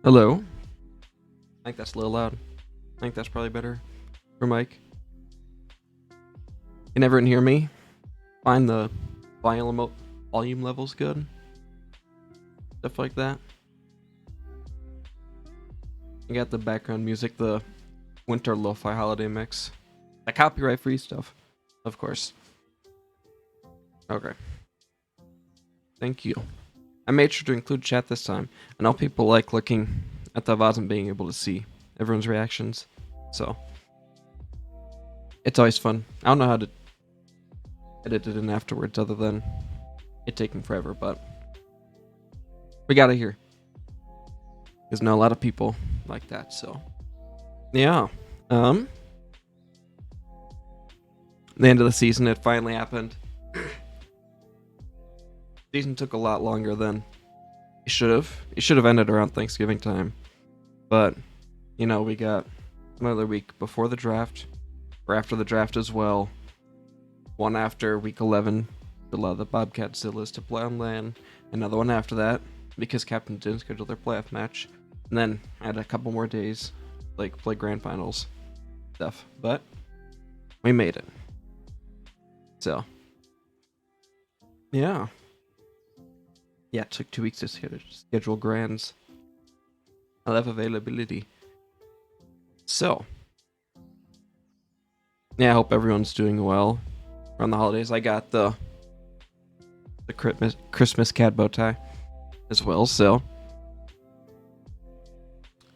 Hello. I think that's a little loud. I think that's probably better for Mike. Can everyone hear me? Find the volume levels good. Stuff like that. I got the background music, the winter lo-fi holiday mix. The copyright free stuff, of course. Okay. Thank you. I made sure to include chat this time. I know people like looking at the VODs and being able to see everyone's reactions. So it's always fun. I don't know how to edit it in afterwards other than it taking forever, but we got it here. There's not a lot of people like that, so yeah. The end of the season, it finally happened. Season took a lot longer than it should have. It should have ended around Thanksgiving time. But, you know, we got another week before the draft, or after the draft as well. One after week 11, to allow the Bobcatzillas to play on land. Another one after that, because Captain didn't schedule their playoff match. And then I had a couple more days, like play grand finals stuff. But we made it. So, yeah. Yeah, it took 2 weeks to schedule grands. I love availability. So, yeah, I hope everyone's doing well around the holidays. I got the Christmas cat bow tie as well, so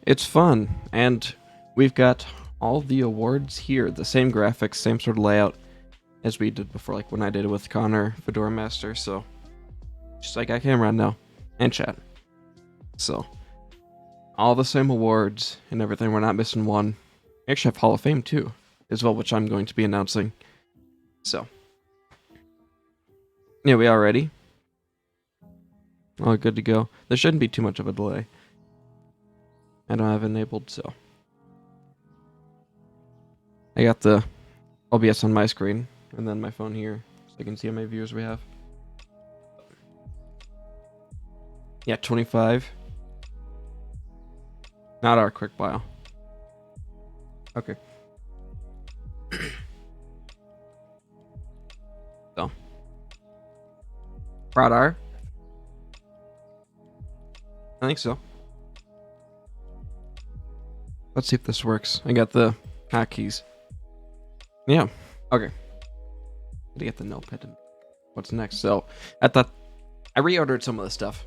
it's fun. And we've got all the awards here, the same graphics, same sort of layout as we did before, like when I did it with Connor, Fedora Master, so just like I can right now, and chat. So, all the same awards and everything, we're not missing one. We actually have Hall of Fame too, as well, which I'm going to be announcing. So, yeah, we all ready? All good to go. There shouldn't be too much of a delay. I don't have it enabled, so. I got the OBS on my screen, and then my phone here, so I can see how many viewers we have. Yeah, 25. Not our quick bio. Okay. So. Radar. I think so. Let's see if this works. I got the hotkeys. Yeah. Okay. Gotta get the notepad and what's next. So I thought I reordered some of the stuff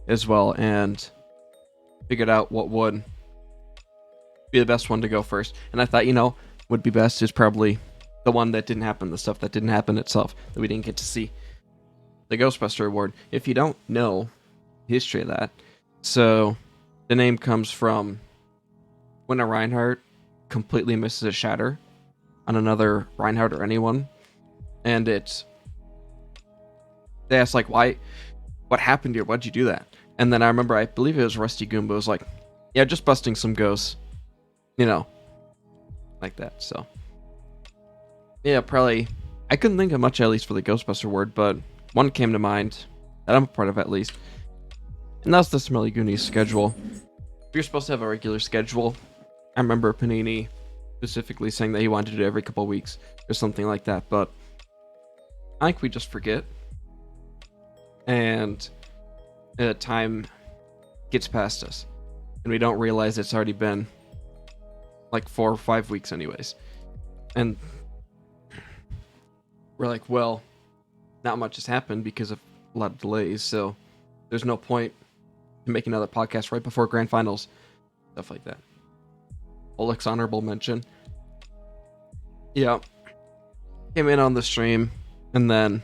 as well and figured out what would be the best one to go first. And I thought, would be best is probably the one that didn't happen, the stuff that didn't happen itself, that we didn't get to see. The Ghostbuster Award. If you don't know the history of that, so the name comes from when a Reinhardt completely misses a shatter on another Reinhardt or anyone. And they asked, like, why? What happened here? Why'd you do that? And then I remember, I believe it was Rusty Goomba was like, yeah, just busting some ghosts. Like that. So, yeah, probably. I couldn't think of much, at least, for the Ghostbuster word, but one came to mind that I'm a part of, at least. And that's the Smelly Goonies schedule. You're supposed to have a regular schedule. I remember Panini specifically saying that he wanted to do it every couple of weeks or something like that, but I think we just forget. And time gets past us, and we don't realize it's already been like 4 or 5 weeks anyways. And we're like, well, not much has happened because of a lot of delays, so there's no point to make another podcast right before grand finals. Stuff like that. Oleg's honorable mention. Yeah. Came in on the stream, and then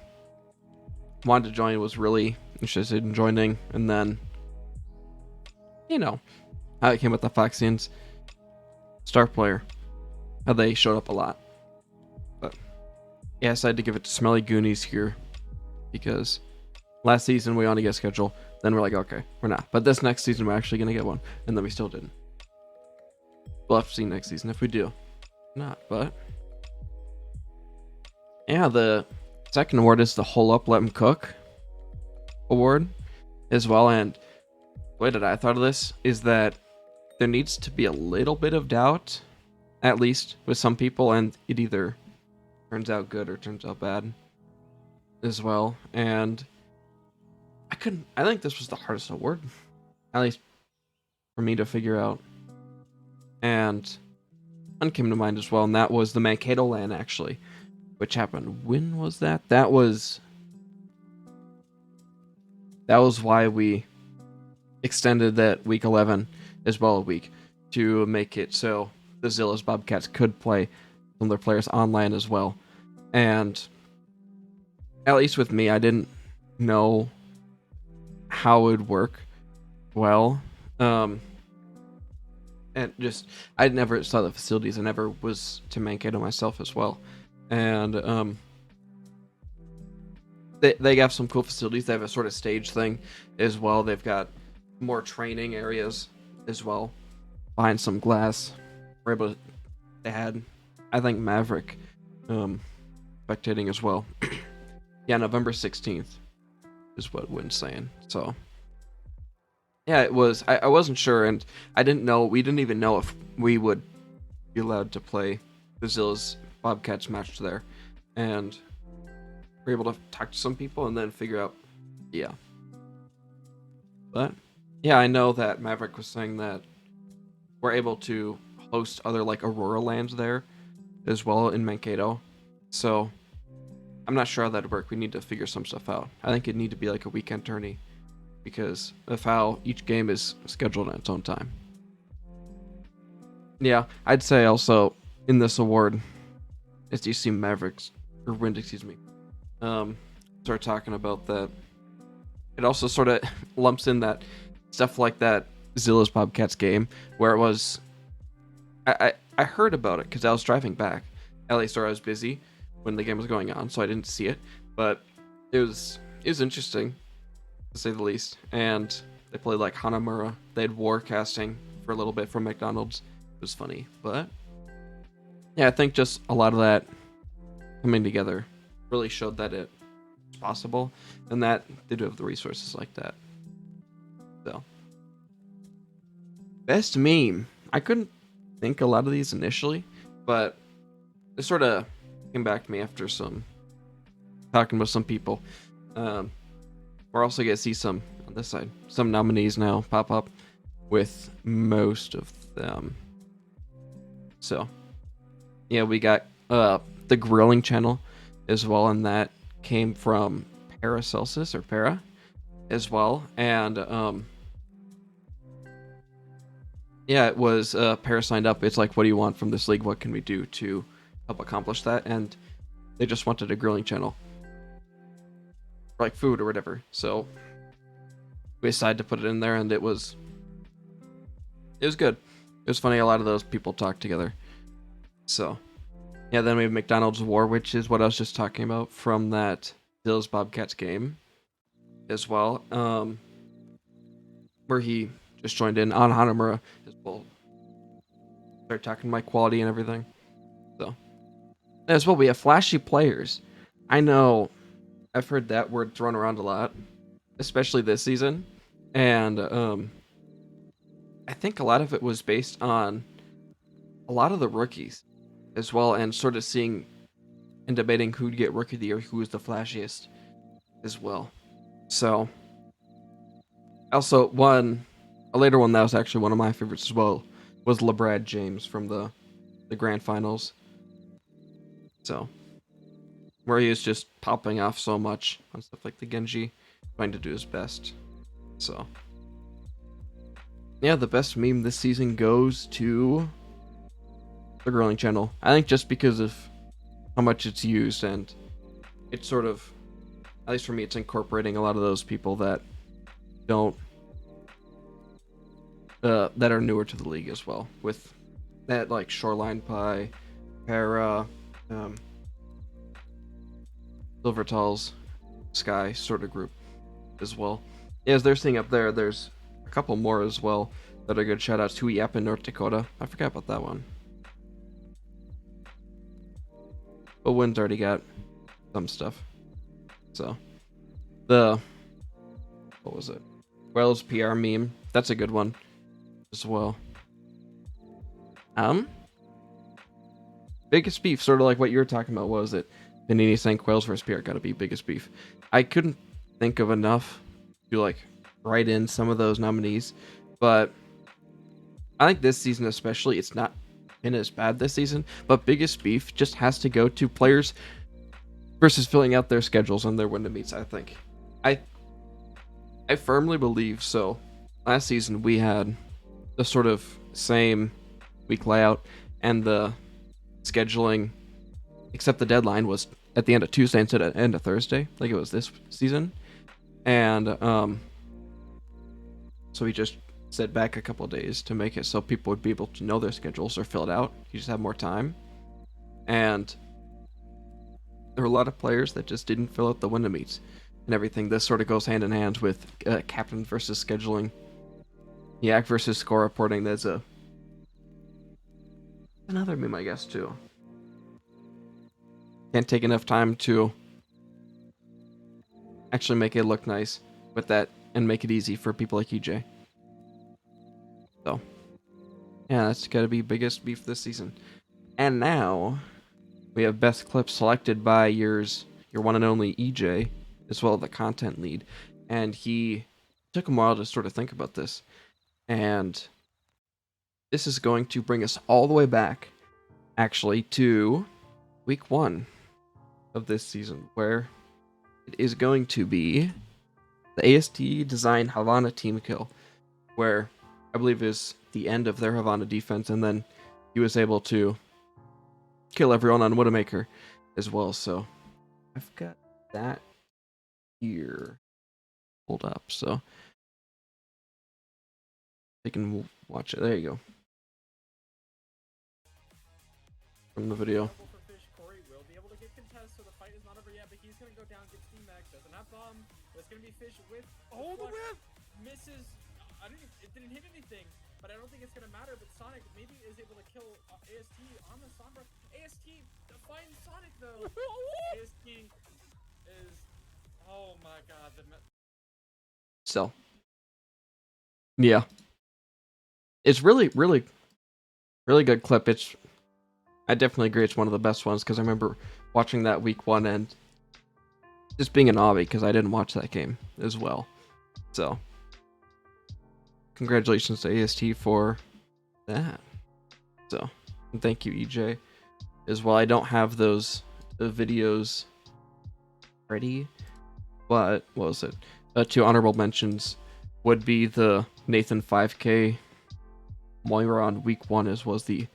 wanted to join, was really interested in joining, and then, how it came with the Foxians. Star player. How they showed up a lot. But, yeah, I decided to give it to Smelly Goonies here, because last season we on to get a schedule, then we're like, okay, we're not. But this next season we're actually going to get one, and then we still didn't. We'll have to see next season if we do. Not, but yeah, the second award is the Hole Up Let 'Em Cook award as well, and way that I thought of this is that there needs to be a little bit of doubt, at least with some people, and it either turns out good or turns out bad as well. And I think this was the hardest award, at least for me to figure out. And one came to mind as well, and that was the Mankato LAN, actually, which happened. When was that? That was why we extended that week 11 as well a week to make it so the Zillas Bobcats could play some of their players online as well. And at least with me, I didn't know how it would work well. And just, I never saw the facilities. I never was to Mankato myself as well. And they have some cool facilities. They have a sort of stage thing as well. They've got more training areas as well behind some glass. We're able to, they had, I think, Maverick spectating as well. Yeah, November 16th is what Wynn's saying. So yeah, it was, I wasn't sure, and I didn't know, we didn't even know if we would be allowed to play the Zillas Bobcats match there. And we're able to talk to some people and then figure out, yeah. But yeah, I know that Maverick was saying that we're able to host other like Aurora lands there as well in Mankato. So I'm not sure how that'd work. We need to figure some stuff out. I think it'd need to be like a weekend tourney because of how each game is scheduled in its own time. Yeah, I'd say also in this award, as you see Mavericks, or Wind, excuse me, start talking about that, it also sort of lumps in that stuff like that Zillas Bobcats game where it was, I heard about it because I was driving back, at least, or I was busy when the game was going on, so I didn't see it, but it was interesting to say the least. And they played like Hanamura. They had Warcasting for a little bit from McDonald's. It was funny, but yeah, I think just a lot of that coming together really showed that it's possible, and that they do have the resources like that. So, best meme. I couldn't think a lot of these initially, but it sort of came back to me after some talking with some people. We're also gonna see some on this side, some nominees now pop up with most of them. So yeah, we got the grilling channel as well, and that came from Paracelsus or Para as well. And yeah, it was Para signed up. It's like, what do you want from this league? What can we do to help accomplish that? And they just wanted a grilling channel, like food or whatever. So we decided to put it in there, and it was good. It was funny. A lot of those people talked together. So yeah, then we have McDonald's War, which is what I was just talking about from that Zillas Bobcats game as well, where he just joined in on Hanamura as well. Started talking my quality and everything. So as well, we have flashy players. I know I've heard that word thrown around a lot, especially this season, and I think a lot of it was based on a lot of the rookies as well, and sort of seeing and debating who'd get Rookie of the Year, who was the flashiest as well. So also a later one that was actually one of my favorites as well was LeBrad James from the grand finals. So where he is just popping off so much on stuff like the Genji, trying to do his best. So yeah, the best meme this season goes to the grilling channel. I think just because of how much it's used, and it's sort of, at least for me, it's incorporating a lot of those people that don't that are newer to the league as well, with that like Shoreline Pie, Para, Silvertall's Sky sort of group as well. Yeah, as they're seeing up there, there's a couple more as well that are good. Shout outs to Yap in North Dakota. I forgot about that one. But Wynn's already got some stuff. So what was it? Quail's PR meme. That's a good one as well. Biggest beef, sort of like what you were talking about, was it? Panini saying Quail's versus PR gotta be biggest beef. I couldn't think of enough to like write in some of those nominees, but I think this season especially, it's not been as bad this season, but biggest beef just has to go to players versus filling out their schedules and their window meets. I think I firmly believe so. Last season we had the sort of same week layout and the scheduling, except the deadline was at the end of Tuesday instead of end of Thursday, like it was this season. And so we just set back a couple of days to make it so people would be able to know their schedules or fill it out. You just have more time. And there were a lot of players that just didn't fill out the window meets and everything. This sort of goes hand in hand with captain versus scheduling, Yak versus score reporting. There's another meme, I guess, too. Can't take enough time to actually make it look nice with that and make it easy for people like EJ. So, yeah, that's gotta be biggest beef this season. And now we have best clips selected by your one and only EJ, as well as the content lead. And he took a while to sort of think about this. And this is going to bring us all the way back, actually, to week 1 of this season, where it is going to be the AST Design Havana team kill, where I believe is the end of their Havana defense, and then he was able to kill everyone on Widowmaker as well. So I've got that here pulled up, so they can watch it. There you go. From the video. Will be able to get contest, so the fight is not over yet, but he's gonna go down, get Steam Max, doesn't have bomb. It's gonna be Fish with the whip, misses. It didn't hit anything, but I don't think it's gonna matter. But Sonic maybe is able to kill AST on the Sombra. AST defines Sonic though. AST is, oh my god, So yeah, it's really good clip. I definitely agree it's one of the best ones, because I remember watching that week 1 and just being an obby because I didn't watch that game as well. So congratulations to AST for that. So, and thank you, EJ, as well. I don't have the videos ready, but what was it? 2 honorable mentions would be the Nathan 5K Moira on week 1, as was the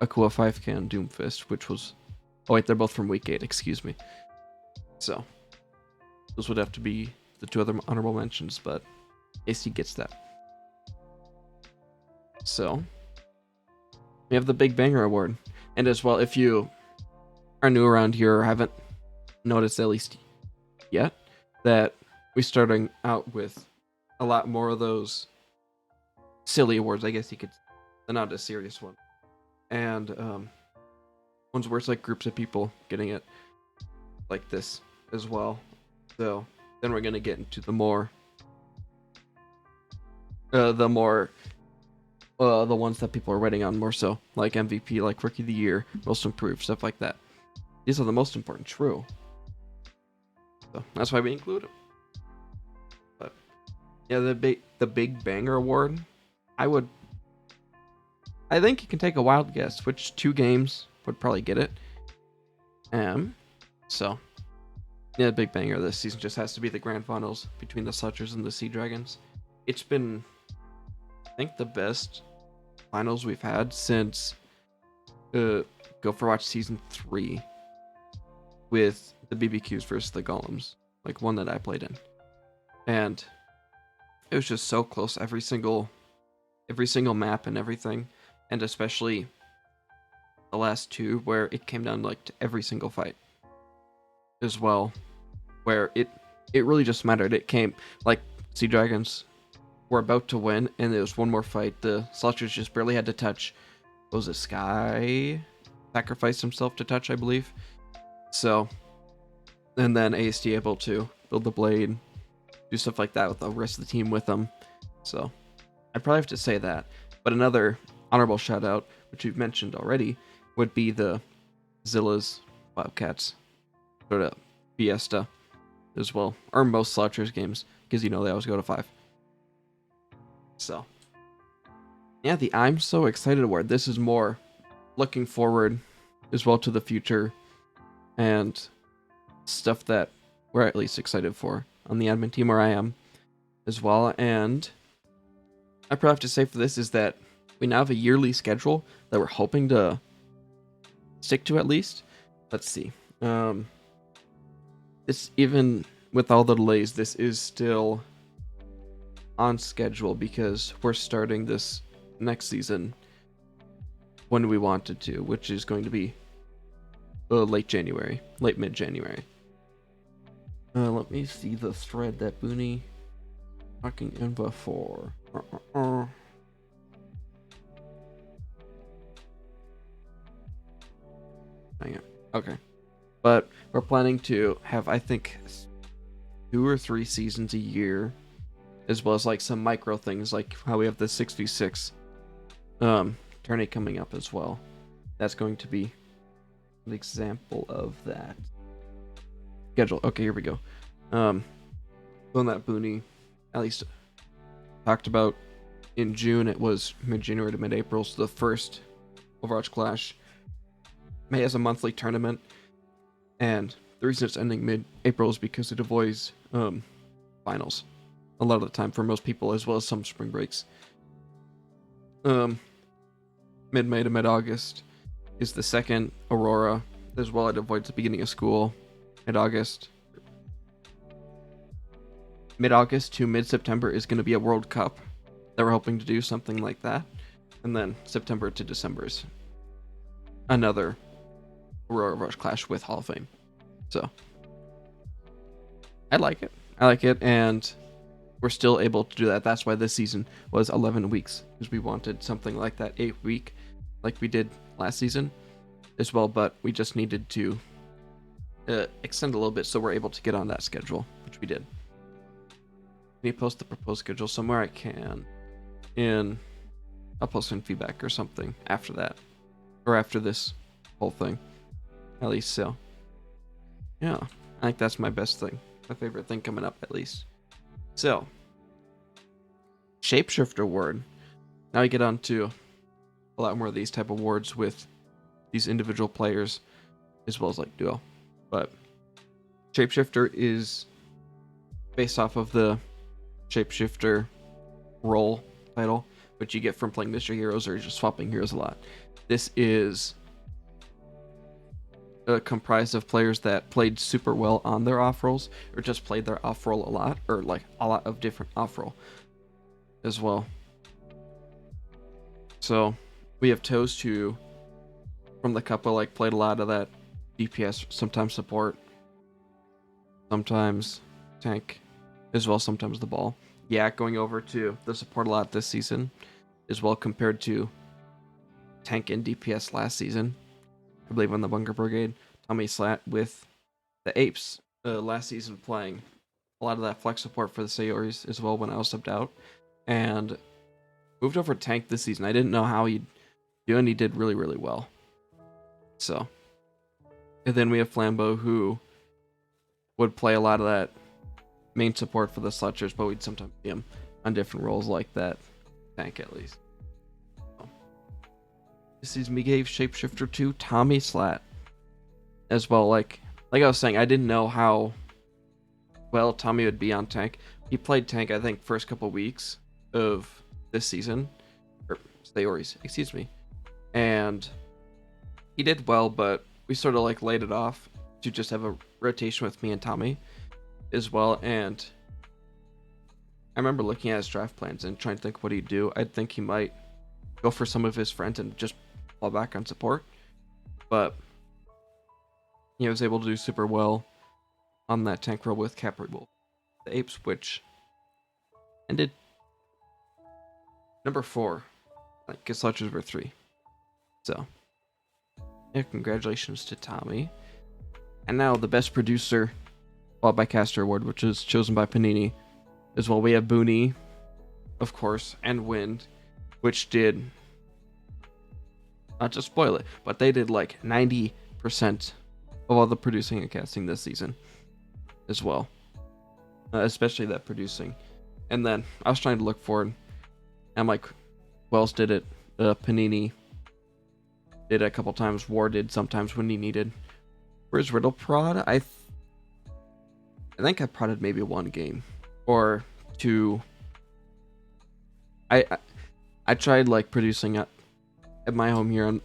Akua 5K on Doomfist, which was... Oh wait, they're both from week 8, excuse me. So, those would have to be the 2 other honorable mentions, but AC gets that. So, we have the Big Banger Award. And as well, if you are new around here or haven't noticed at least yet, that we're starting out with a lot more of those silly awards, I guess you could... They're not a serious one. And ones where it's like groups of people getting it like this as well. So then we're gonna get into the more the ones that people are waiting on more, so like MVP, like Rookie of the Year, Most Improved, stuff like that. These are the most important, true. So that's why we include them. But yeah, the Big Banger Award, I think you can take a wild guess which 2 games would probably get it. So yeah, the Big Banger this season just has to be the grand finals between the Sutchers and the Sea Dragons. It's been, I think, the best finals we've had since Go for Watch season 3, with the BBQs versus the Golems, like one that I played in, and it was just so close every single map and everything. And especially the last 2, where it came down like to every single fight as well, where it really just mattered. It came like Sea Dragons were about to win, and there was one more fight. The Slushers just barely had to touch. What was it? Sky sacrificed himself to touch, I believe. So, and then AST able to build the blade, do stuff like that with the rest of the team with them. So I'd probably have to say that. But another honorable shout out, which we've mentioned already, would be the Zillas Bobcats sort of fiesta as well, or most Slouchers games, because they always go to 5. So yeah, the I'm so excited award. This is more looking forward as well to the future and stuff that we're at least excited for on the admin team where I am as well. And I probably have to say for this is that we now have a yearly schedule that we're hoping to stick to at least. Let's see. This, even with all the delays, this is still on schedule because we're starting this next season when we wanted to, which is going to be late mid-January. Let me see the thread that Booney talking info for. Hang on. Okay. But we're planning to have, I think, 2 or 3 seasons a year, as well as like some micro things, like how we have the 6v6 tourney coming up as well. That's going to be an example of that schedule. Okay, here we go. One that Booney at least talked about in June. It was mid-January to mid-April, so the first Overwatch Clash May has a monthly tournament, and the reason it's ending mid-April is because it avoids finals a lot of the time for most people, as well as some spring breaks. Mid-May to mid-August is the second Aurora, as well. It avoids the beginning of school. Mid-August to mid-September is going to be a World Cup that we're hoping to do something like that, and then September to December is another Aurora Rush Clash with Hall of Fame. So I like it, and we're still able to do that. That's why this season was 11 weeks, because we wanted something like that 8-week like we did last season as well, but we just needed to extend a little bit so we're able to get on that schedule, which we did. Can you post the proposed schedule somewhere? I can. I'll post in feedback or something after that, or after this whole thing, at least. So yeah, I think that's my best thing, my favorite thing coming up, at least. So Shapeshifter Award. Now we get on to a lot more of these type of awards with these individual players as well as like duo. But Shapeshifter is based off of the Shapeshifter role title, which you get from playing Mr. Heroes or just swapping heroes a lot. This is comprised of players that played super well on their off roles, or just played their off role a lot, or like a lot of different off role as well. So we have Toast, who from the couple like played a lot of that DPS, sometimes support, sometimes tank as well, sometimes the ball. Yak going over to the support a lot this season as well, compared to tank and DPS last season, I believe, on the Bunker Brigade. Tommy Slat with the Apes last season, playing a lot of that flex support for the Sayoris as well when I was subbed out, and moved over tank this season. I didn't know how he'd do, and he did really, really well. So, and then we have Flambeau, who would play a lot of that main support for the Sletchers, but we'd sometimes see him on different roles like that tank, at least. So, this is me gave Shapeshifter to Tommy Slat as well. Like I was saying, I didn't know how well Tommy would be on tank. He played tank, I think, first couple weeks of this season, or Sayoris, excuse me, and he did well, but we sort of like laid it off to just have a rotation with me and Tommy as well. And I remember looking at his draft plans and trying to think what he'd do. I'd think he might go for some of his friends and just fall back on support, but he was able to do super well on that tank role with Capri Wolf, the Apes, which ended number 4. Like, his Sletchers were 3. So yeah, congratulations to Tommy. And now the best producer followed by Caster Award, which is chosen by Panini as well. We have Booney of course, and Wind, which did, not to spoil it, but they did like 90% of all the producing and casting this season as well, especially that producing. And then I was trying to look for it. I'm like, who else did it? Panini did it a couple times. War did sometimes when he needed. Where's Riddle prod? I think I prodded maybe one game or two. I tried like producing at my home here on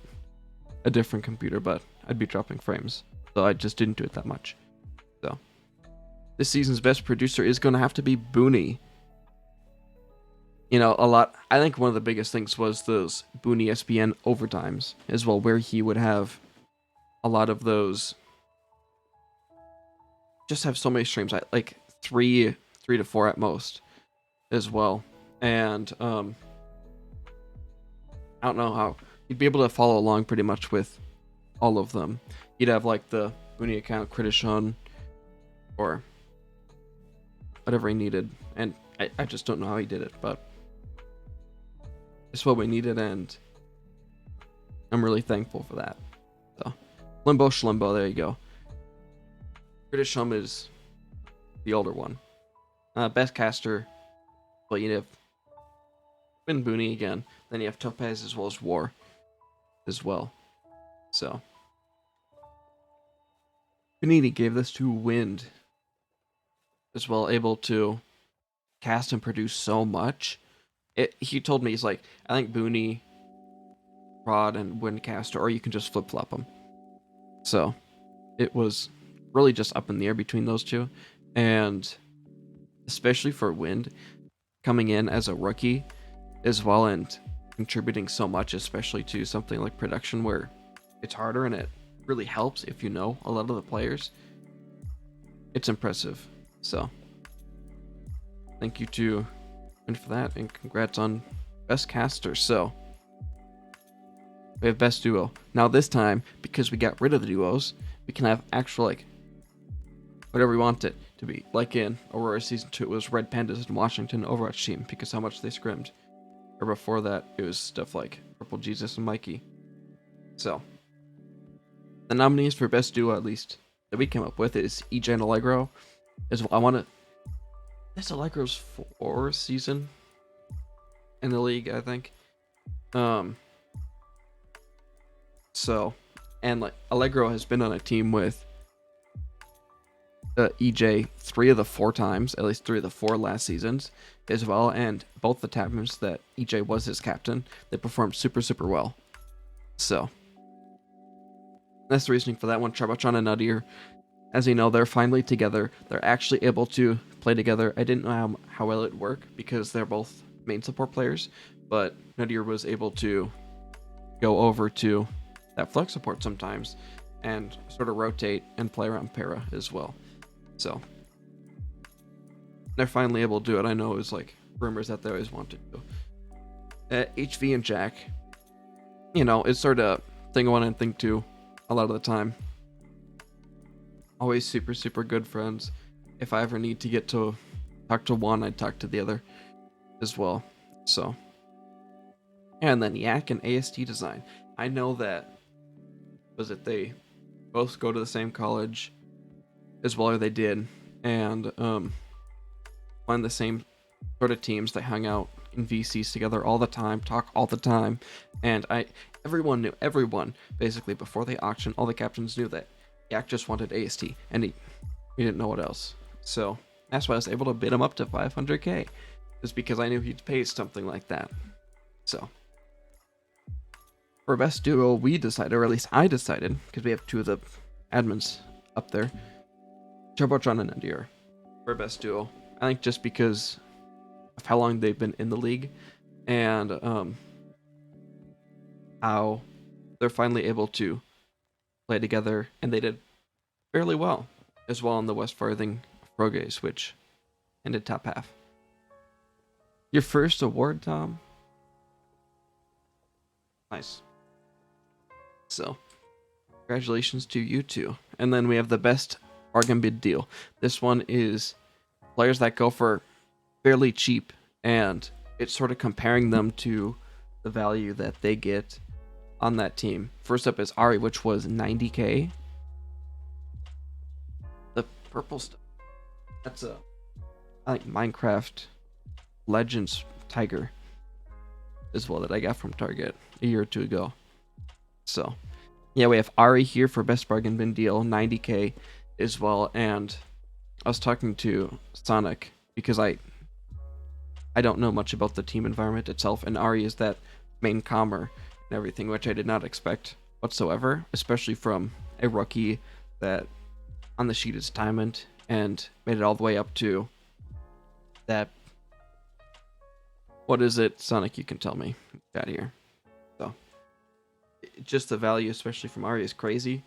a different computer, but I'd be dropping frames, so I just didn't do it that much. So this season's best producer is going to have to be Booney. You know, I think one of the biggest things was those Booney SBN overtimes as well, where he would have a lot of those, just have so many streams, like three to four at most as well. And I don't know how you'd be able to follow along pretty much with all of them. You'd have like the Booney account, Critishon, or whatever he needed, and I just don't know how he did it, but it's what we needed, and I'm really thankful for that. So, Limbo Schlimbo, there you go. Critishon is the older one. Best caster, well, you have Finn Booney again, then you have Topaz as well as War as well. So, Panini gave this to Wind as well, able to cast and produce so much. He told me, he's like, I think Booney, Rod, and Windcaster, or you can just flip-flop them. So, it was really just up in the air between those two. And especially for Wind, coming in as a rookie as well and contributing so much, especially to something like production where it's harder and it really helps if you know a lot of the players. It's impressive. So, thank you to Wind for that, and congrats on Best Caster. So, we have Best Duo. Now this time, because we got rid of the duos, we can have actual, like, whatever we want it to be. Like in Aurora Season 2, it was Red Pandas and Washington Overwatch team, because how much they scrimmed. Or before that, it was stuff like Purple Jesus and Mikey. So, the nominees for Best Duo, at least, that we came up with is EJ and Allegro. As well, I want to... This Allegro's 4th season in the league, I think. So, and like Allegro has been on a team with EJ 3 of the 4 times, at least 3 of the 4 last seasons as well, and both the times that EJ was his captain, they performed super well. So, that's the reasoning for that one. Charbachon and Nadir, as you know, they're finally together. They're actually able to play together. I didn't know how well it would work because they're both main support players, but Nadir was able to go over to that flex support sometimes and sort of rotate and play around Para as well. So, they're finally able to do it. I know it was like rumors that they always wanted to. HV and Jack, you know, it's sort of thing I want to think to a lot of the time. Always super good friends. If I ever need to get to talk to one, I'd talk to the other as well. So, and then Yak and AST Design. I know that, they both go to the same college as well, or they did, and on the same sort of teams. They hung out in VCs together all the time, talk all the time, and everyone knew, basically before the auction, all the captains knew that Yak just wanted AST, and he didn't know what else. So that's why I was able to bid him up to 500k, just because I knew he'd pay something like that. So for Best Duo, we decided, or at least I decided, because we have 2 of the admins up there, Turbotron and Nadir for Best Duo. I think just because of how long they've been in the league, and how they're finally able to play together, and they did fairly well as well in the West Farthing Pro Gays, which ended top half. Your first award, Tom? Nice. So, congratulations to you two. And then we have the best bargain bid deal. This one is players that go for fairly cheap and it's sort of comparing them to the value that they get on that team. First up is Ari, which was 90k. The purple stuff, that's a, I think, Minecraft Legends Tiger as well that I got from Target a year or two ago. So yeah, we have Ari here for best bargain bin deal, 90k as well. And I was talking to Sonic because I don't know much about the team environment itself, and Ari is that main commer and everything, which I did not expect whatsoever, especially from a rookie that on the sheet is diamond and made it all the way up to that. What is it, Sonic? You can tell me out here. So just the value, especially from Ari, is crazy.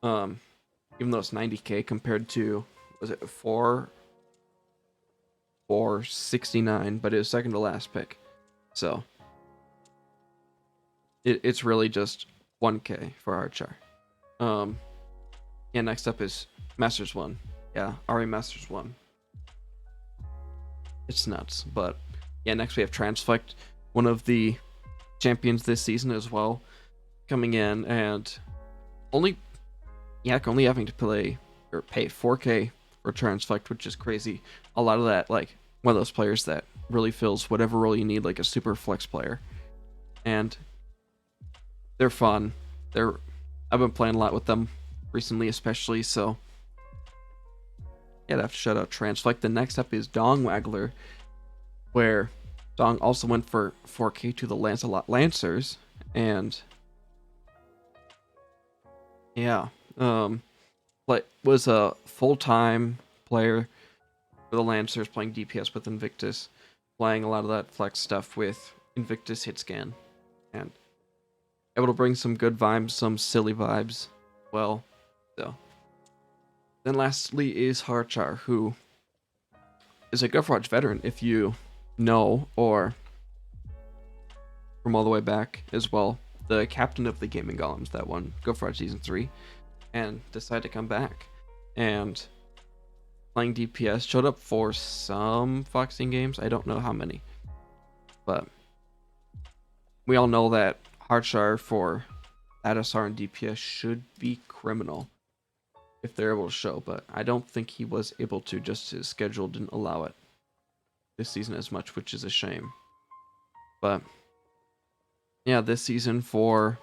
Even though it's 90k compared to, was it 469, but it was second to last pick. So it's really just 1k for Archer. Yeah, next up is Masters 1. Yeah, Ari Masters 1. It's nuts. But yeah, next we have Transflect, one of the champions this season as well, coming in and only having to pay 4k for Transflect, which is crazy. A lot of that, like, one of those players that really fills whatever role you need, like a super flex player. And they're fun. I've been playing a lot with them recently, especially, so yeah, I'd have to shout out Transflect. The next up is Dong Waggler, where Dong also went for 4k to the Lancelot Lancers, and yeah, was a full-time player for the Lancers, playing DPS with Invictus, playing a lot of that flex stuff with Invictus Hitscan, and able to bring some good vibes, some silly vibes. Well, so then lastly is Harchar, who is a Overwatch veteran, if you know, or from all the way back as well. The captain of the Gaming Golems that won Overwatch Season 3 and decided to come back. And playing DPS, showed up for some Foxing games. I don't know how many. But we all know that Harchar for ADSR and DPS should be criminal if they're able to show, but I don't think he was able to, just his schedule didn't allow it this season as much, which is a shame. But yeah, this season for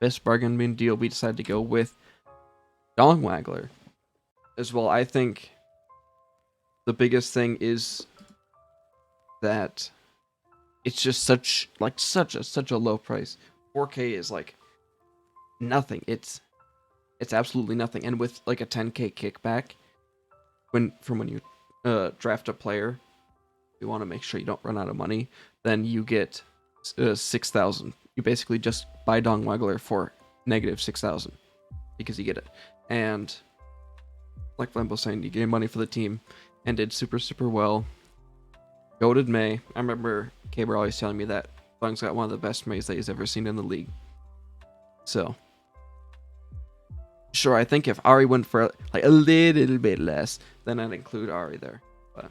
best bargain bin deal, we decided to go with Dong Waggler as well. I think the biggest thing is that it's just such a low price. 4k is like nothing. It's absolutely nothing. And with like a 10k kickback when you draft a player, you want to make sure you don't run out of money, then you get 6,000. You basically just buy Dong Waggler for negative 6,000 because you get it. And like Flambo saying, you gain money for the team and did super well. Goated May. I remember Caber always telling me that Dong's got one of the best Mays that he's ever seen in the league. So sure, I think if Ari went for like a little bit less, then I'd include Ari there. But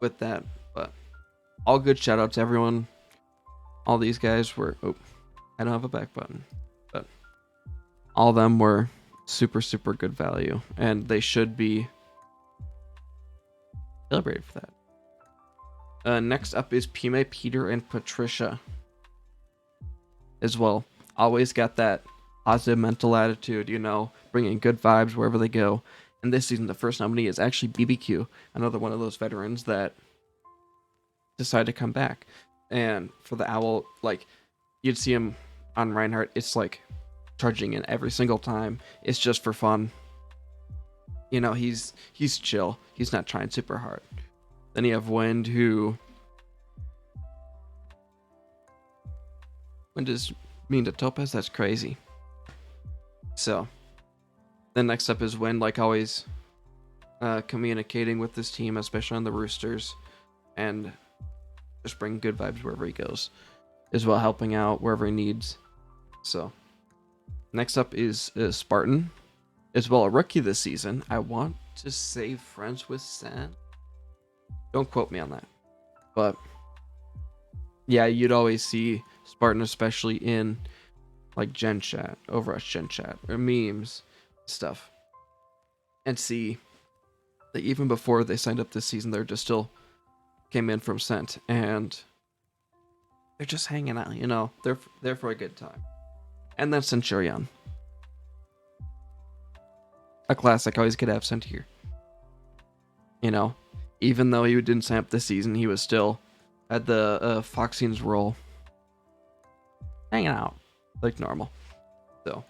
with that, but all good shout outs to everyone. All these guys were, I don't have a back button, but all of them were super good value, and they should be celebrated for that. Next up is Pime, Peter, and Patricia as well. Always got that positive mental attitude, bringing good vibes wherever they go. And this season, the first nominee is actually BBQ, another one of those veterans that decided to come back. And for the Owl, like, you'd see him on Reinhardt, it's like charging in every single time. It's just for fun. He's chill. He's not trying super hard. Then you have Wind, who is mean to Topaz. That's crazy. So then next up is Wind, like always, communicating with this team, especially on the Roosters, and just bring good vibes wherever he goes, as well helping out wherever he needs. So next up is Spartan, as well, a rookie this season. I want to say friends with San. Don't quote me on that. But yeah, you'd always see Spartan, especially in like Gen Chat, Overwatch Gen Chat, or memes stuff, and see that even before they signed up this season, they're just still came in from Scent, and they're just hanging out. You know, they're there for a good time. And then Centurion, a classic. Always get absent here. You know, even though he didn't sign up this season, he was still at the Foxine's role, hanging out like normal. So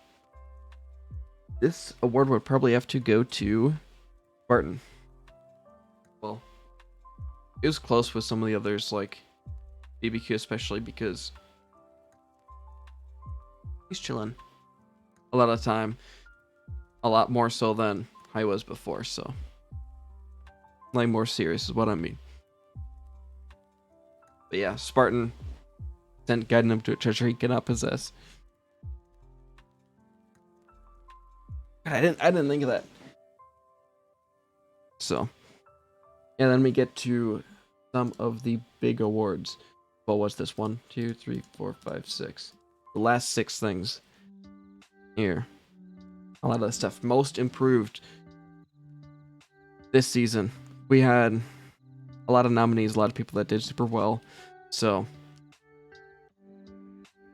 this award would probably have to go to Spartan. Well, it was close with some of the others, like BBQ, especially because he's chilling a lot of the time, a lot more so than I was before. So, like, more serious is what I mean. But yeah, Spartan sent guiding him to a treasure he cannot possess. God, I didn't think of that. So, yeah, then we get to some of the big awards. Well, what's this? 1, 2, 3, 4, 5, 6. The last 6 things here. A lot of the stuff. Most improved this season. We had a lot of nominees, a lot of people that did super well. So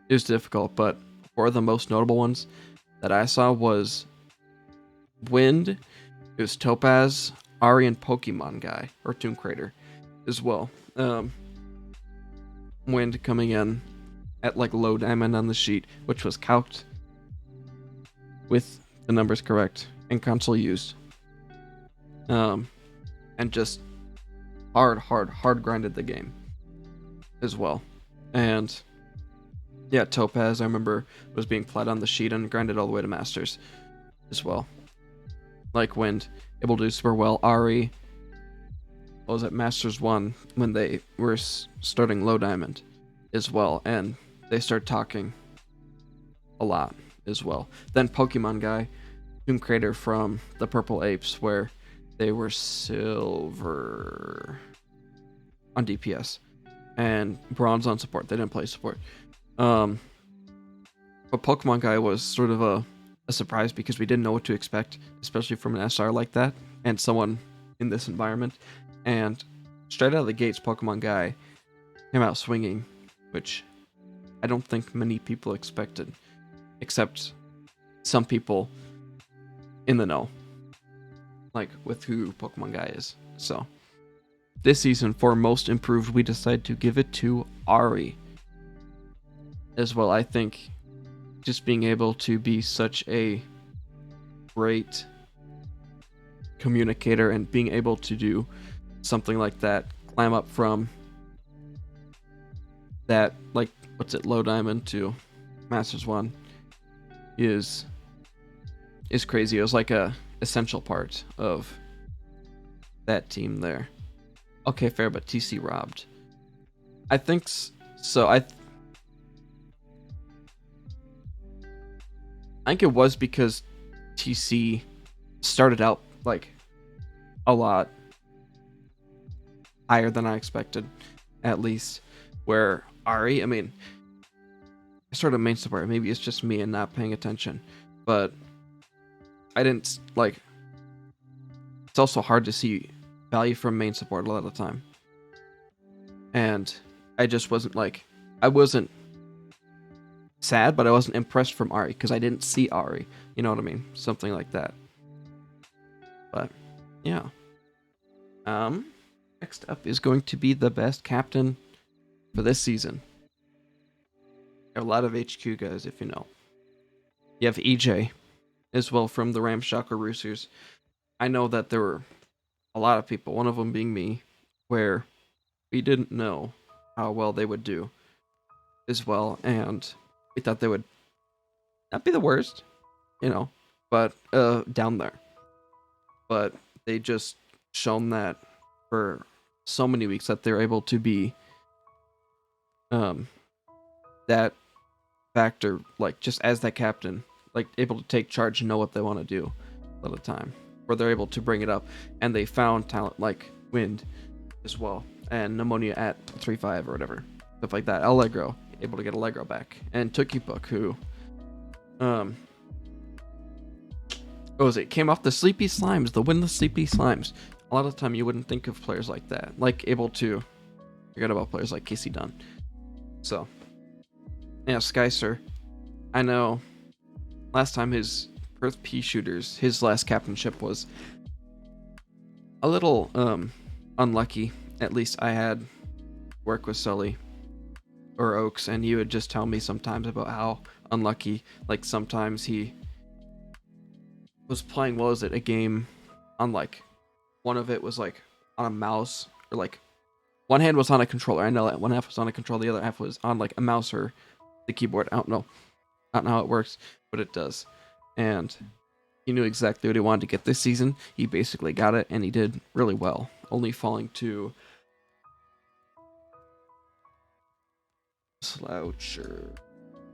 it was difficult, but 4 of the most notable ones that I saw was Wind, it was Topaz, Ari, and Pokemon Guy, or Tomb Crater as well. Wind coming in at like low diamond on the sheet, which was calced with the numbers correct and console used. And just hard grinded the game as well. And yeah, Topaz, I remember, was being played on the sheet and grinded all the way to Masters as well. Like Wind, able to do super well. Ari, what was it, Masters 1, when they were starting low diamond as well, and they started talking a lot as well. Then Pokemon Guy, Tomb Crater from the Purple Apes, where they were silver on DPS and bronze on support. They didn't play support. But Pokemon Guy was sort of a surprise because we didn't know what to expect, especially from an SR like that and someone in this environment. And straight out of the gates, Pokemon Guy came out swinging, which I don't think many people expected, except some people in the know, like with who Pokemon Guy is. So this season, for most improved, we decided to give it to Ari as well. I think just being able to be such a great communicator and being able to do something like that, climb up from that, like, what's it, low diamond to Masters 1 is crazy. It was like a essential part of that team there. Okay, fair, but TC robbed. I think so. I think it was because TC started out like a lot higher than I expected, at least. Where Ari, I mean, I started main support. Maybe it's just me and not paying attention, but I didn't like. It's also hard to see value from main support a lot of the time, and I just wasn't like, I wasn't sad, but I wasn't impressed from Ari because I didn't see Ari. You know what I mean? Something like that. But yeah. Next up is going to be the best captain for this season. A lot of HQ guys, if you know. You have EJ as well from the Ramshock or Roosters. I know that there were a lot of people, one of them being me, where we didn't know how well they would do as well, and we thought they would not be the worst, you know, but down there. But they just shown that for so many weeks that they're able to be that factor, like just as that captain, like able to take charge and know what they want to do all the time, where they're able to bring it up, and they found talent like Wind as well, and Pneumonia at 3-5 or whatever, stuff like that. Allegro, able to get Allegro back, and Tookie Book, who what was it? Came off the Sleepy Slimes, the winless Sleepy Slimes. A lot of the time, you wouldn't think of players like that, like able to forget about players like Casey Dunn. So, yeah, Skyser. I know last time his Perth Pea Shooters, his last captainship was a little unlucky. At least I had work with Sully or Oaks, and he would just tell me sometimes about how unlucky, like sometimes he was playing, what was it, a game on like, one of it was like on a mouse, or like one hand was on a controller. I know that one half was on a controller, the other half was on like a mouse or the keyboard. I don't know how it works, but it does. And he knew exactly what he wanted to get this season. He basically got it, and he did really well, only falling to Sloucher.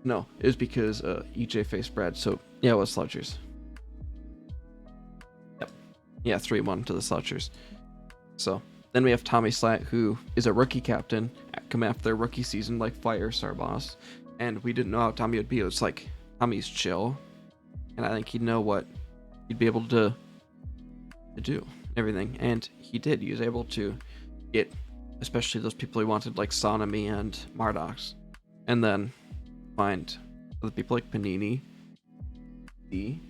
No, it was because EJ faced Brad. So yeah, it was Slouchers. Yep. Yeah, 3-1 to the Slouchers. So then we have Tommy Slat, who is a rookie captain coming after their rookie season, like Fire Star Boss. And we didn't know how Tommy would be. It was like, Tommy's chill, and I think he'd know what he'd be able to do, everything. And he did. He was able to get, especially those people he wanted, like Sonomy and Mardox, and then find other people like Panini, D,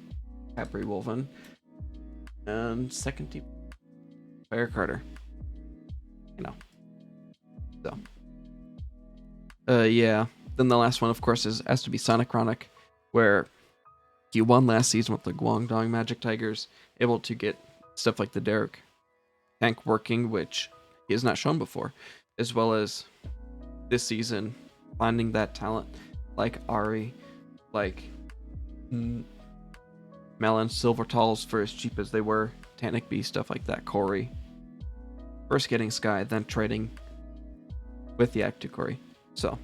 Capri Wolven, and second team Fire Carter. You know. So. Yeah. Then the last one, of course, has to be Sonic Chronic, where he won last season with the Guangdong Magic Tigers, able to get stuff like the Derek tank working, which he has not shown before, as well as this season finding that talent like Ari, like Melon, Silver Talls for as cheap as they were, Tanic B, stuff like that, Corey. First getting Sky, then trading with the Actu Corey. So,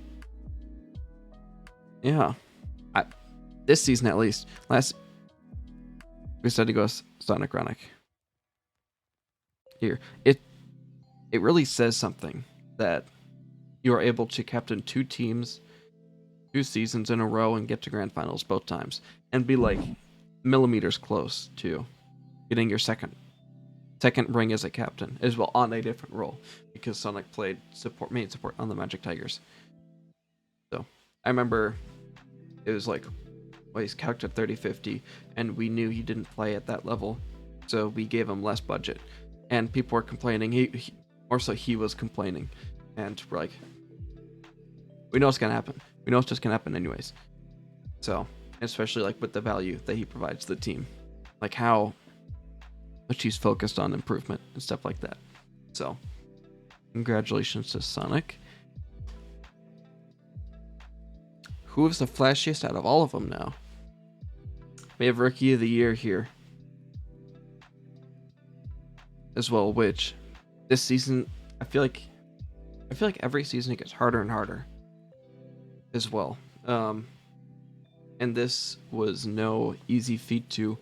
yeah. This season at least. We said to go Sonic Chronic. Here. It really says something that you are able to captain 2 teams, 2 seasons in a row, and get to grand finals both times, and be like millimeters close to getting your second ring as a captain as well, on a different role, because Sonic played main support on the Magic Tigers. So I remember it was like, well, he's calced at 30-50, and we knew he didn't play at that level, so we gave him less budget, and people were complaining. He was complaining, and we're like, we know it's gonna happen. We know it's just gonna happen anyways. So, especially like with the value that he provides the team, like how much he's focused on improvement and stuff like that. So, congratulations to Sonic. Who is the flashiest out of all of them now? We have Rookie of the Year here as well, which this season I feel like every season it gets harder and harder as well. And this was no easy feat to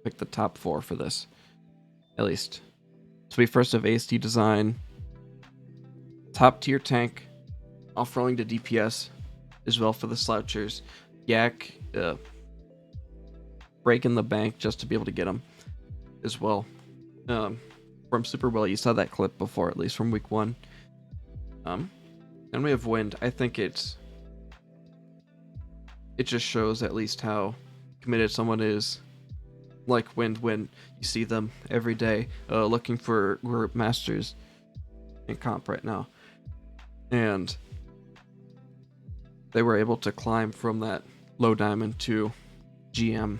pick the top 4 for this, at least. So we first have ASD Design, top tier tank, off-rolling to DPS as well for the Slouchers. Yak, breaking the bank just to be able to get him as well. From Super Well, you saw that clip before, at least from week 1. Then we have Wind. I think it just shows at least how committed someone is, like Wind, when you see them every day looking for group masters in comp right now, and they were able to climb from that low diamond to GM,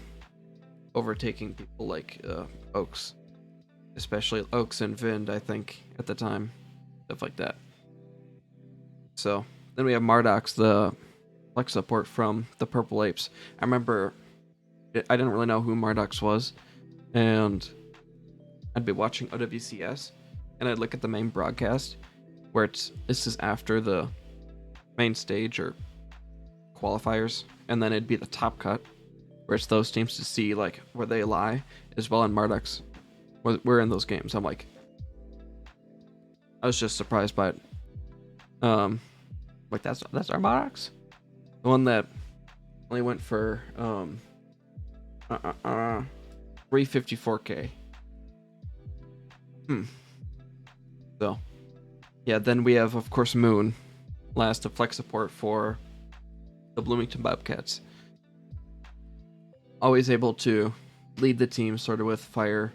overtaking people like Oaks, especially Oaks and Vind, I think, at the time, stuff like that. So then we have Mardox, the flex support from the Purple Apes. I remember I didn't really know who Mardox was, and I'd be watching OWCS, and I'd look at the main broadcast where this is after the main stage or qualifiers, and then it'd be the top cut where it's those teams to see like where they lie as well, and Mardox we're in those games. I'm like, I was just surprised by it. Like that's our Modox, the one that only went for 354K. So yeah, then we have of course Moon, last of flex support for the Bloomington Bobcats. Always able to lead the team sort of with fire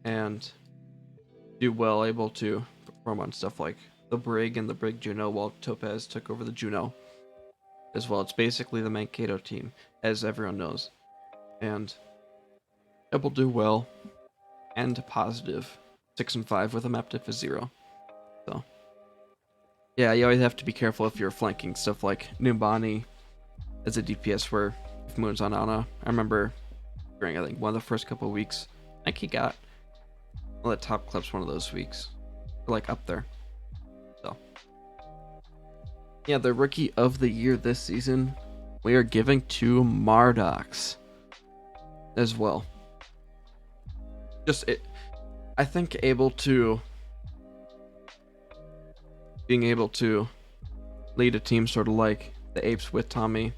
and do well, able to perform on stuff like the Brig and the Brig Juno while Topaz took over the Juno as well. It's basically the Mankato team, as everyone knows. And able to do well and positive 6-5 with a map diff of 0. So yeah, you always have to be careful if you're flanking stuff like Numbani as a DPS where if Moon's on Ana. I remember during I think one of the first couple of weeks, I think he got one of the top clips one of those weeks. Like up there. So yeah, the rookie of the year this season we are giving to Mardox as well. Just I think being able to lead a team sort of like the Apes with Tommy,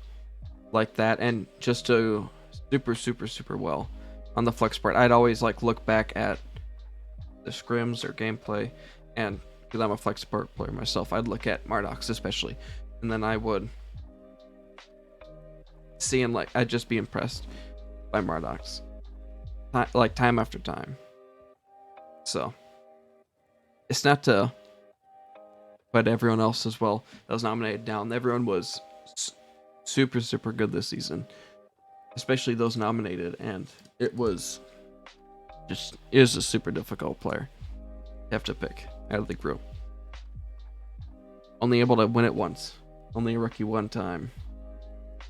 like that, and just do super well on the flex part. I'd always like look back at the scrims or gameplay, and because I'm a flex support player myself, I'd look at Mardox especially, and then I would see and like I'd just be impressed by Mardox, like time after time. So it's not to put everyone else as well that was nominated down. Everyone was super good this season, especially those nominated, and it was a super difficult player you have to pick out of the group. Only able to win it once, only a rookie one time,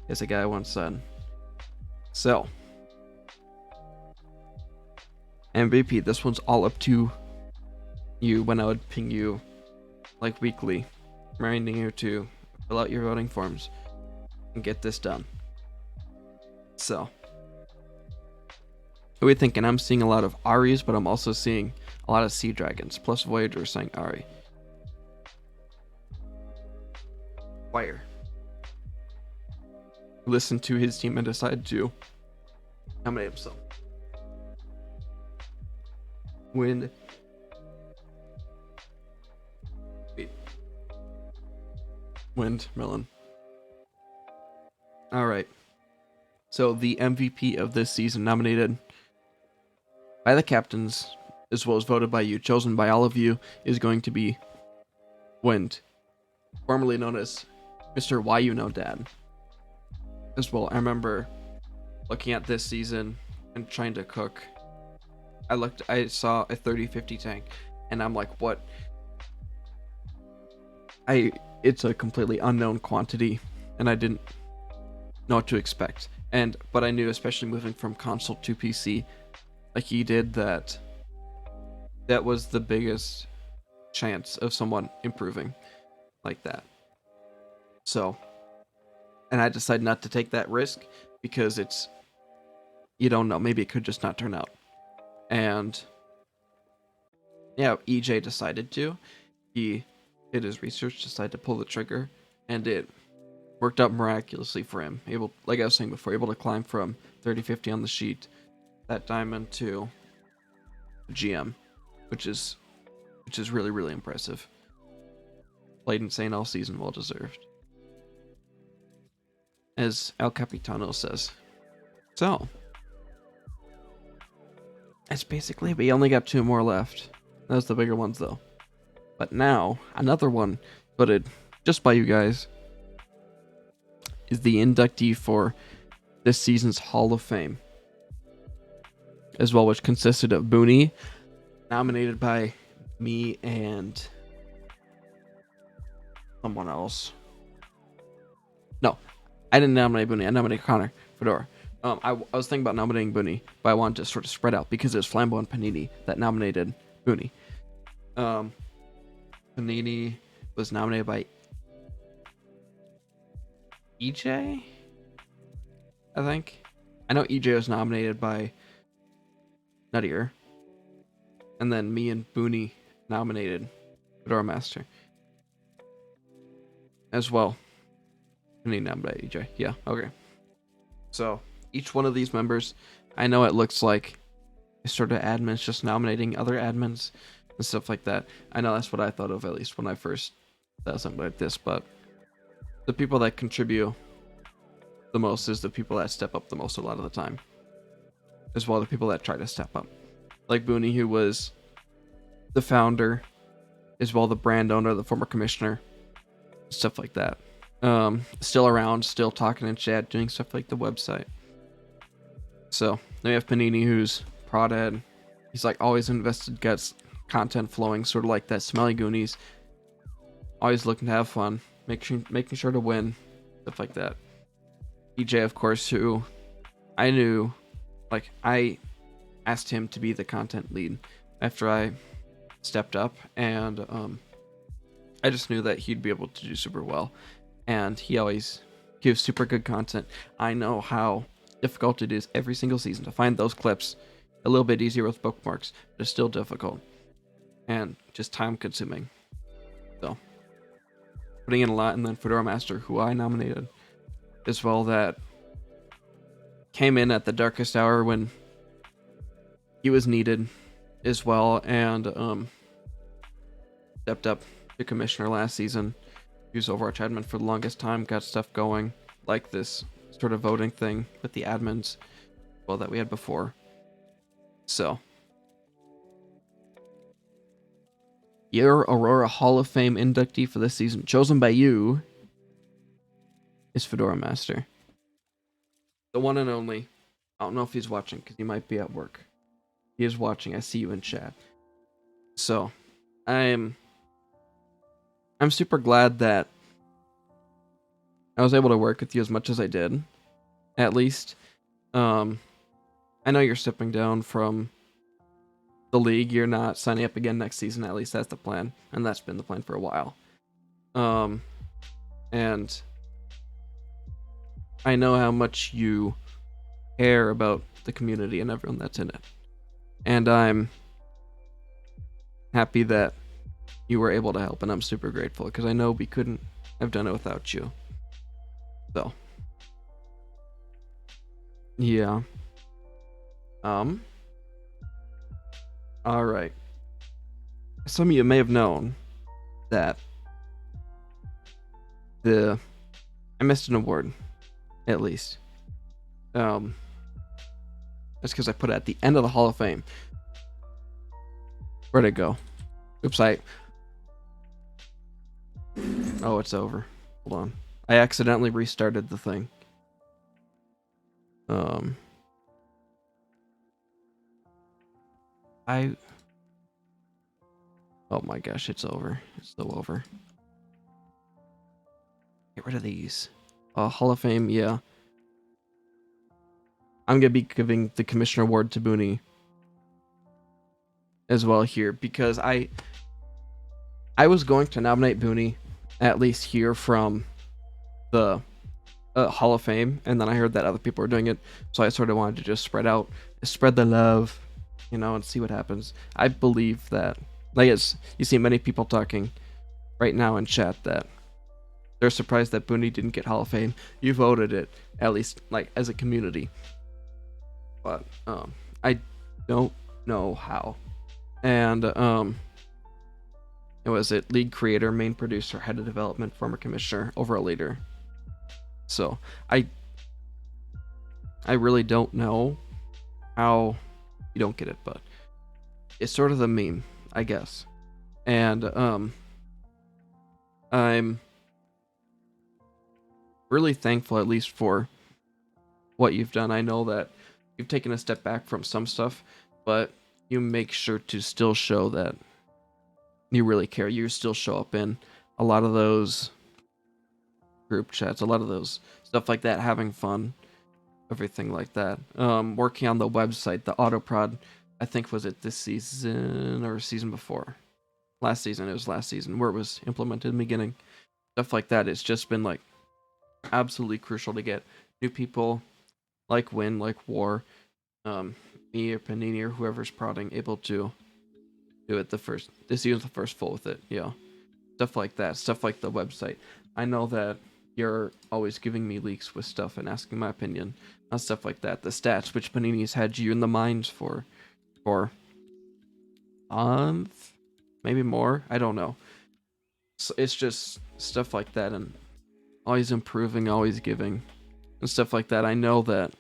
as a guy once said. So MVP, this one's all up to you. When I would ping you like weekly, reminding you to fill out your voting forms and get this done. So what are we thinking? I'm seeing a lot of Aries, but I'm also seeing a lot of Sea Dragons, plus Voyager saying Ari. Fire. Listen to his team and decide to nominate himself. Wind. Wind, Melon. Alright. So the MVP of this season, nominated by the captains, as well as voted by you, chosen by all of you, is going to be Wind, formerly known as Mr. Why You Know Dad. As well, I remember looking at this season and trying to cook. I saw a 30-50 tank, and I'm like, what? It's a completely unknown quantity, and I didn't know what to expect. But I knew, especially moving from console to PC, like he did, that was the biggest chance of someone improving like that. So, and I decided not to take that risk because you don't know, maybe it could just not turn out. And yeah, EJ decided to. He did his research, decided to pull the trigger, and it worked out miraculously for him. Able, like I was saying before, able to climb from 30-50 on the sheet, that diamond, to GM, which is really impressive. Played insane all season, well deserved. As El Capitano says. So that's basically, we only got 2 more left. Those the bigger ones though. But now, another one voted just by you guys is the inductee for this season's Hall of Fame as well, which consisted of Booney, nominated by me and someone else. No, I didn't nominate Booney. I nominated Connor Fedora. I was thinking about nominating Booney, but I wanted to sort of spread out because it was Flambeau and Panini that nominated Booney. Panini was nominated by EJ, I think. I know EJ was nominated by Nuttier, and then me and Booney nominated Fedora Master. As well. Need nominate EJ. Yeah, okay. So each one of these members, I know it looks like sort of admins just nominating other admins and stuff like that. I know that's what I thought of, at least when I first saw something like this, but the people that contribute the most is the people that step up the most a lot of the time, as well as the people that try to step up, like Booney, who was the founder, as well the brand owner, the former commissioner, stuff like that. Still around, still talking in chat, doing stuff like the website. So then we have Panini, who's prod head. He's like always invested, gets content flowing, sort of like that Smelly Goonies. Always looking to have fun, making sure to win, stuff like that. EJ, of course, who I knew, like I asked him to be the content lead after I stepped up, and I just knew that he'd be able to do super well, and he always gives super good content. I know how difficult it is every single season to find those clips. A little bit easier with bookmarks, but it's still difficult and just time consuming. So putting in a lot, and then Fedora Master, who I nominated as well, that came in at the darkest hour when he was needed as well, and stepped up to commissioner last season. He was Overwatch admin for the longest time, got stuff going like this sort of voting thing with the admins, well, that we had before. So your Aurora Hall of Fame inductee for this season, chosen by you, is Fedora Master. The one and only. I don't know if he's watching because he might be at work. He is watching. I see you in chat. So I'm super glad that I was able to work with you as much as I did. At least. I know you're stepping down from the league. You're not signing up again next season. At least that's the plan. And that's been the plan for a while. And I know how much you care about the community and everyone that's in it. And I'm happy that you were able to help, and I'm super grateful because I know we couldn't have done it without you. So, yeah. All right. Some of you may have known that I missed an award, at least. That's because I put it at the end of the Hall of Fame. Where'd it go? Oops, oh, it's over. Hold on. I accidentally restarted the thing. Oh my gosh, it's over. It's still over. Get rid of these. Hall of Fame, yeah. I'm gonna be giving the Commissioner Award to Booney as well here, because I was going to nominate Booney at least here from the Hall of Fame, and then I heard that other people were doing it, so I sort of wanted to just spread the love, and see what happens. I believe that, like, you see many people talking right now in chat that they're surprised that Booney didn't get Hall of Fame. You voted it, at least, like, as a community. But I don't know how. And it was it lead creator, main producer, head of development, former commissioner, overall leader. So I really don't know how you don't get it, but it's sort of the meme, I guess. And I'm really thankful, at least, for what you've done. I know that you've taken a step back from some stuff, but you make sure to still show that you really care. You still show up in a lot of those group chats, a lot of those stuff like that, having fun, everything like that. Working on the website, the autoprod, I think, was it this season or season before? Last season. It was last season where it was implemented in the beginning. Stuff like that. It's just been, like, absolutely crucial to get new people like Win, like War, me or Panini or whoever's prodding able to do it this season's the first full with it. Yeah, stuff like that, stuff like the website. I know that you're always giving me leaks with stuff and asking my opinion on stuff like that. The stats, which Panini's had you in the minds for a month, maybe more. I don't know. So it's just stuff like that, and always improving, always giving, and stuff like that. I know that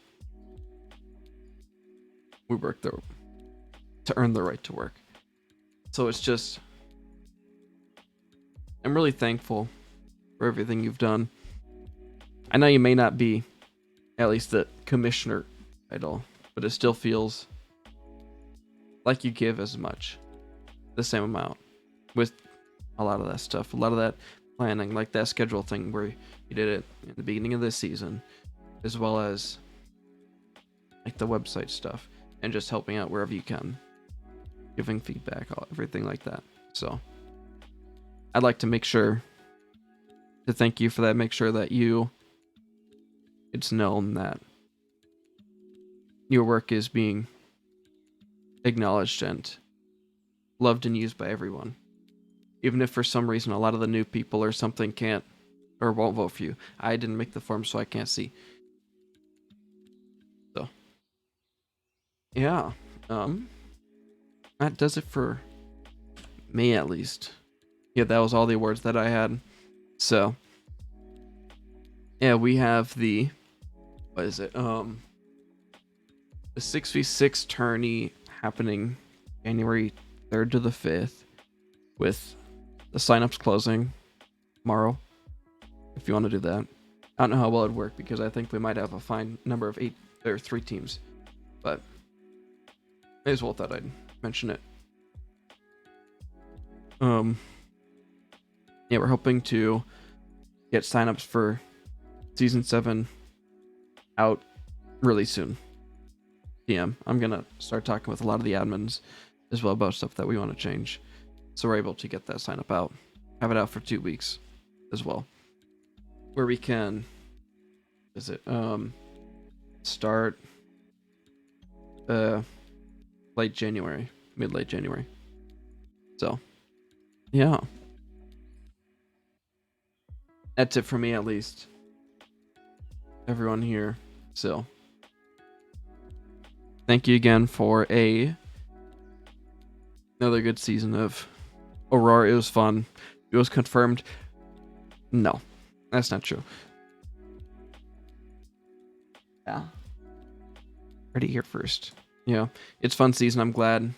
we work there to earn the right to work. So it's just, I'm really thankful for everything you've done. I know you may not be at least the commissioner title, but it still feels like you give as much, the same amount, with a lot of that stuff, a lot of that planning, like that schedule thing where you did it in the beginning of this season, as well as like the website stuff, and just helping out wherever you can, giving feedback, everything like that. So I'd like to make sure to thank you for that, make sure that it's known that your work is being acknowledged and loved and used by everyone. Even if for some reason a lot of the new people or something can't or won't vote for you. I didn't make the form, so I can't see. So yeah. That does it for me, at least. Yeah, that was all the awards that I had. So yeah, we have the, what is it? The 6v6 tourney happening January 3rd to the 5th, with the signups closing tomorrow. If you want to do that, I don't know how well it'd work because I think we might have a fine number of 3 teams, but may as well thought I'd mention it. Yeah, we're hoping to get signups for season 7 out really soon. I'm gonna start talking with a lot of the admins as well about stuff that we want to change, so we're able to get that sign up out, have it out for 2 weeks as well, where we can start late January, mid-late January. So yeah, that's it for me, at least. Everyone here, so thank you again for another good season of Aurora. It was fun. It was confirmed. No, that's not true. Yeah. Ready here first. Yeah, it's fun season. I'm glad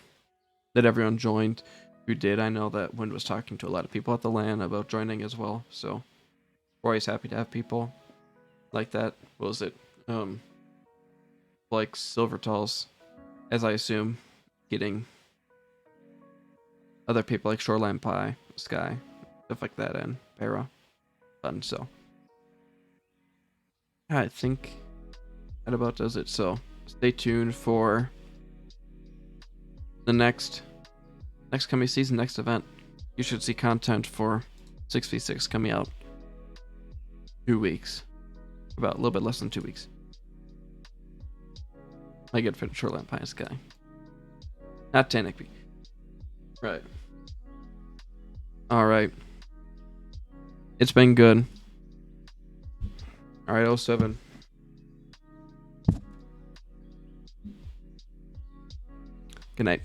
that everyone joined who did. I know that Wind was talking to a lot of people at the LAN about joining as well. So we're always happy to have people like that. What was it? Like Silvertall's, as I assume, getting other people like Shoreline Pie, Sky, stuff like that, and Para. Fun, so yeah, I think that about does it. So stay tuned for the next coming season, next event. You should see content for 6v6 coming out 2 weeks, about a little bit less than 2 weeks. I get fit Shoreline Pie Sky, not Tannic. Right. All right. It's been good. All right, 07. Good night.